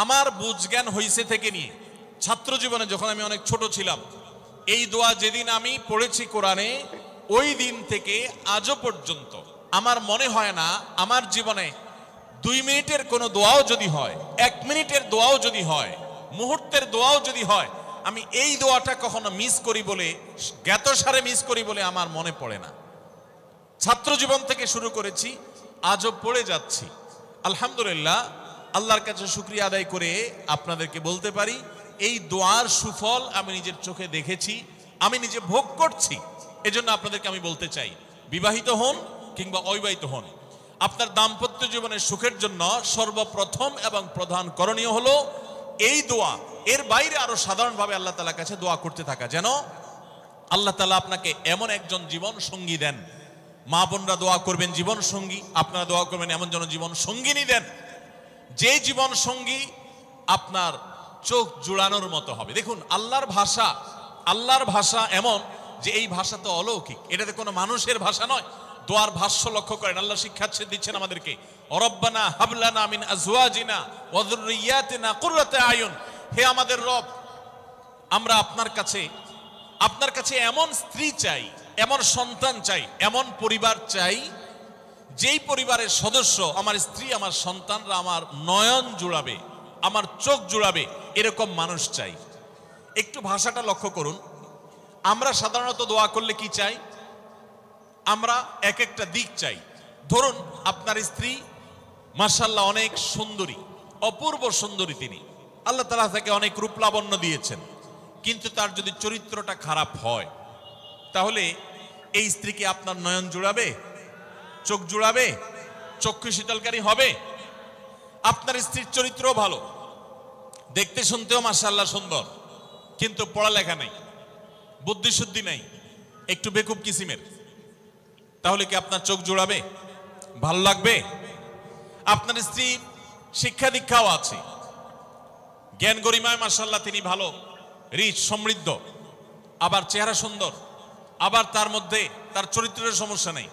আমার বুঝ জ্ঞান হইছে থেকে নিয়ে ছাত্র জীবনে যখন আমি অনেক ছোট ছিলাম, এই দোয়া যেদিন আমি পড়েছি কোরআনে, ওই দিন থেকে আজও পর্যন্ত আমার মনে হয় না আমার জীবনে 2 মিনিটের কোনো দোয়াও যদি হয়, 1 মিনিটের দোয়াও যদি হয়, মুহূর্তের দোয়াও যদি হয়, আমি এই দোয়াটা কখনো মিস করি বলে, জ্ঞাতসারে মিস করি বলে আমার মনে পড়ে না। ছাত্র জীবন থেকে শুরু করেছি, আজও পড়ে যাচ্ছি। আলহামদুলিল্লাহ, আল্লাহর কাছে শুকরিয়া আদায় করে আপনাদেরকে বলতে পারি, এই দোয়ার সুফল আমি নিজের চোখে দেখেছি, আমি নিজে ভোগ করছি। এজন্য আপনাদেরকে আমি বলতে চাই, বিবাহিত হন কিংবা অবিবাহিত হন, আপনার দাম্পত্য জীবনের সুখের জন্য সর্বপ্রথম এবং প্রধান করণীয় হলো এই দোয়া। এর বাইরে আরো সাধারণভাবে আল্লাহ তাআলার কাছে দোয়া করতে থাকা, যেন আল্লাহ তাআলা আপনাকে এমন একজন জীবন সঙ্গী দেন। মা বোনরা দোয়া করবেন জীবন সঙ্গী, আপনারা দোয়া করবেন এমন যেন জীবন সঙ্গিনী দেন, যে জীবন সঙ্গী আপনার চোখ জুড়ানোর মতো হবে। দেখুন, আল্লাহর ভাষা এমন যে এই ভাষা তো অলৌকিক, এটাতে কোনো মানুষের ভাষা নয়। দোয়ার ভাষ্য লক্ষ্য করেন, আল্লাহ শিক্ষা দিচ্ছেন আমাদেরকে, রব্বানা হাবলানা মিন আজওয়াজিনা ওয়া যুররিয়াতিনা কুররাতা আয়ুন। হে আমাদের রব, আমরা আপনার কাছে এমন স্ত্রী চাই, এমন সন্তান চাই, এমন পরিবার চাই, যেই পরিবারের সদস্য, আমার স্ত্রী, আমার সন্তানরা আমার নয়ন জুড়াবে, আমার চোখ জুড়াবে, এরকম মানুষ চাই। একটু ভাষাটা লক্ষ্য করুন। আমরা সাধারণত দোয়া করলে কি চাই? আমরা এক একটা দিক চাই। ধরুন, আপনার স্ত্রী মাশাআল্লাহ অনেক সুন্দরী, অপূর্ব সুন্দরী, তিনি আল্লাহ তাআলা তাকে অনেক রূপ লাবণ্য দিয়েছেন, কিন্তু তার যদি চরিত্রটা খারাপ হয়, তাহলে এই স্ত্রীকে আপনার নয়ন জুড়াবে, চোখ জুড়াবে, চক্ষু শীতলকারী হবে? আপনার স্ত্রীর চরিত্রও ভালো, দেখতে শুনতেও মাশাআল্লাহ সুন্দর, কিন্তু পড়ালেখা নাই, বুদ্ধিশুদ্ধি নাই, একটু বেকুব কিসিমের, তাহলে কি আপনার চোখ জুড়াবে? ভালো লাগবে? আপনার স্ত্রী শিক্ষা দীক্ষাও আছে, জ্ঞান গরিমায় মাশাআল্লাহ তিনি ভালো, রিচ, সমৃদ্ধ, আবার চেহারা সুন্দর, আবার তার মধ্যে তার চরিত্রের সমস্যা নেই,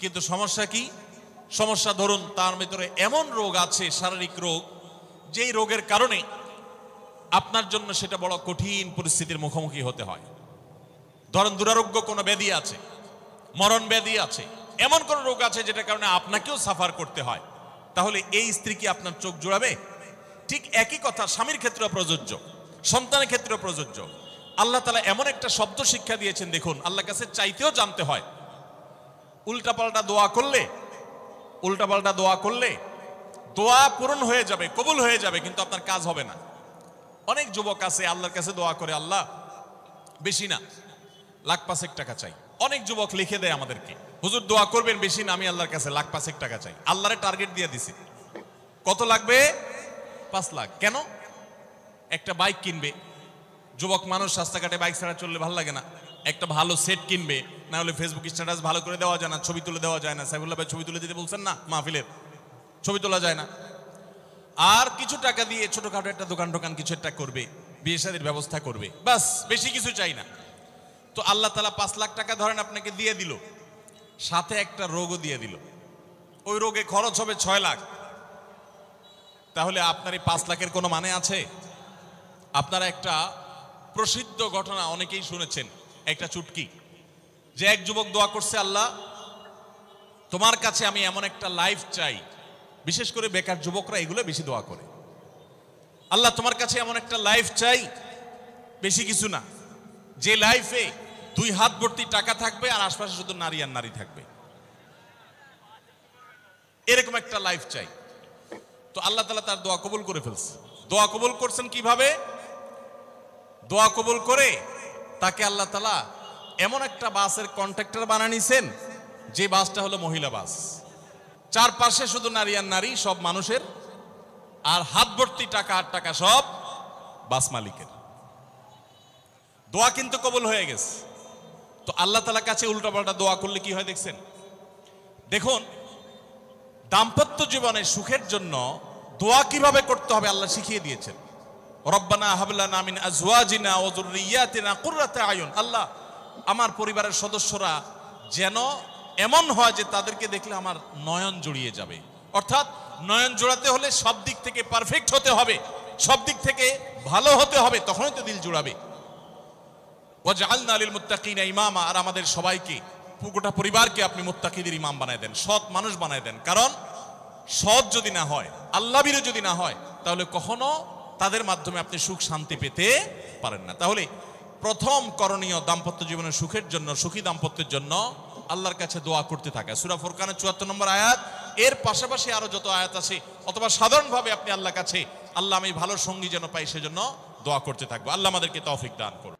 কিন্তু সমস্যা কি? সমস্যা ধরুন তার ভিতরে এমন রোগ আছে, শারীরিক রোগ, যেই রোগের কারণে আপনার জন্য সেটা বড় কঠিন পরিস্থিতির মুখোমুখি হতে হয়। ধরুন দুরারোগ্য কোনো ব্যাধি আছে, মরণ ব্যাধি আছে, এমন কোন রোগ আছে যেটার কারণে আপনাকেও সাফার করতে হয়, তাহলে এই স্ত্রী কি আপনার চোখ জুড়াবে? ঠিক একই কথা স্বামীর ক্ষেত্রেও প্রযোজ্য, সন্তানের ক্ষেত্রেও প্রযোজ্য। আল্লাহ তাআলা এমন একটা শব্দ শিক্ষা দিয়েছেন, দেখুন, আল্লাহর কাছে চাইতেও জানতে হয়। উল্টাপাল্টা দোয়া করলে দোয়া পূরণ হয়ে যাবে, কবুল হয়ে যাবে, কিন্তু আপনার কাজ হবে না। অনেক যুবক আছে আল্লাহর কাছে দোয়া করে, আল্লাহ বেশি না, 1,05,000 টাকা চাই। অনেক যুবক লিখে দেয় আমাদেরকে, হুজুর দোয়া করবেন বেশি না, আমি আল্লাহর কাছে 1,05,000 টাকা চাই। আল্লাহরে টার্গেট দিয়ে দিছি, কত লাগবে? 5 লাখ। কেন? একটা বাইক কিনবে, যুবক মানুষ, রাস্তাঘাটে বাইক ছাড়া চললে ভালো লাগে না, একটা ভালো সেট কিনবে, না হলে ফেসবুক স্ট্যাটাস ভালো করে দেওয়া যায় না, ছবি তুলে দেওয়া যায় না। সাইফুল্লাহ ভাই ছবি তুলে দিতে বলছেন না, মাহফিলের ছবি তোলা যায় না। আর কিছু টাকা দিয়ে ছোটখাটো একটা দোকান কিছু একটা করবে, বিয়ে শাদীর ব্যবস্থা করবে, বাস, বেশি কিছু চাই না। তো আল্লাহ তাআলা 5 লাখ টাকা ধরেন আপনাকে দিয়ে দিল, সাথে একটা রোগও দিয়ে দিল, ওই রোগে খরচ হবে 6 লাখ। তাহলে আপনার এই 5 লাখের কোনো মানে আছে? আপনারা একটা প্রসিদ্ধ ঘটনা অনেকেই শুনেছেন, একটা চুটকি, যে এক যুবক দোয়া করছে, আল্লাহ তোমার কাছে আমি এমন একটা লাইফ চাই, বিশেষ করে বেকার যুবকরা এগুলো বেশি দোয়া করে, আল্লাহ তোমার কাছে এমন একটা লাইফ চাই, বেশি কিছু না, যে লাইফে 2 হাত ভর্তি টাকা থাকবে আর আশপাশে শুধু নারী আর নারী থাকবে, এরকম একটা লাইফ চাই। তো আল্লাহ তাআলা তার দোয়া কবুল করে ফেলছে। দোয়া কবুল করছেন কিভাবে? দোয়া কবুল করে তাকে আল্লাহ তাআলা এমন একটা বাসের কন্ট্রাক্টর বানিয়ে নিছেন, যে বাসটা হলো মহিলা বাস, চারপাশে শুধু নারী আর নারী, সব মানুষের, আর হাত ভর্তি টাকা আর টাকা সব বাস মালিকের। দোয়া কিন্তু কবুল হয়ে গেছে। তো আল্লাহ তাআলার কাছে উল্টাপাল্টা দোয়া করলে কি হয় দেখছেন? দেখুন, দাম্পত্য জীবনে সুখের জন্য দোয়া কিভাবে করতে হবে আল্লাহ শিখিয়ে দিয়েছেন। রব্বানা হাবলানা মিন আজওয়াজিনা ওয়া যুররিয়াতিনা কুররাতা আয়ুন। আল্লাহ আমার পরিবারের সদস্যরা যেন এমন হয় যে তাদেরকে দেখলে আমার নয়ন জুড়িয়ে যাবে। অর্থাৎ নয়ন জোড়াতে হলে সব দিক থেকে পারফেক্ট হতে হবে। সব দিক থেকে ভালো হতে হবে, তখনই তো দিল জুড়াবে। ওয়াজআলনা লিল মুত্তাকিনা ইমামা, আর আমাদের সবাইকে, গোটা পরিবারকে আপনি মুত্তাকিদের ইমাম বানায় দেন, সৎ মানুষ বানায় দেন। কারণ সৎ যদি না হয়, আল্লাহভীরু যদি না হয়, তাহলে কখনো তাদের মাধ্যমে আপনি সুখ শান্তি পেতে পারেন না। তাহলে প্রথম করণীয় দাম্পত্য জীবনের সুখের জন্য, সুখী দাম্পত্যের জন্য আল্লাহর কাছে দোয়া করতে থাকা। সূরা ফুরকানের ৭৪ নম্বর আয়াত, এর পাশাপাশি আরো যত আয়াত আছে, অথবা সাধারণভাবে আপনি আল্লাহর কাছে, আল্লাহ আমি ভালো সঙ্গী যেন পাই সেজন্য দোয়া করতে থাকবো। আল্লাহ আমাদেরকে তৌফিক দান করুন।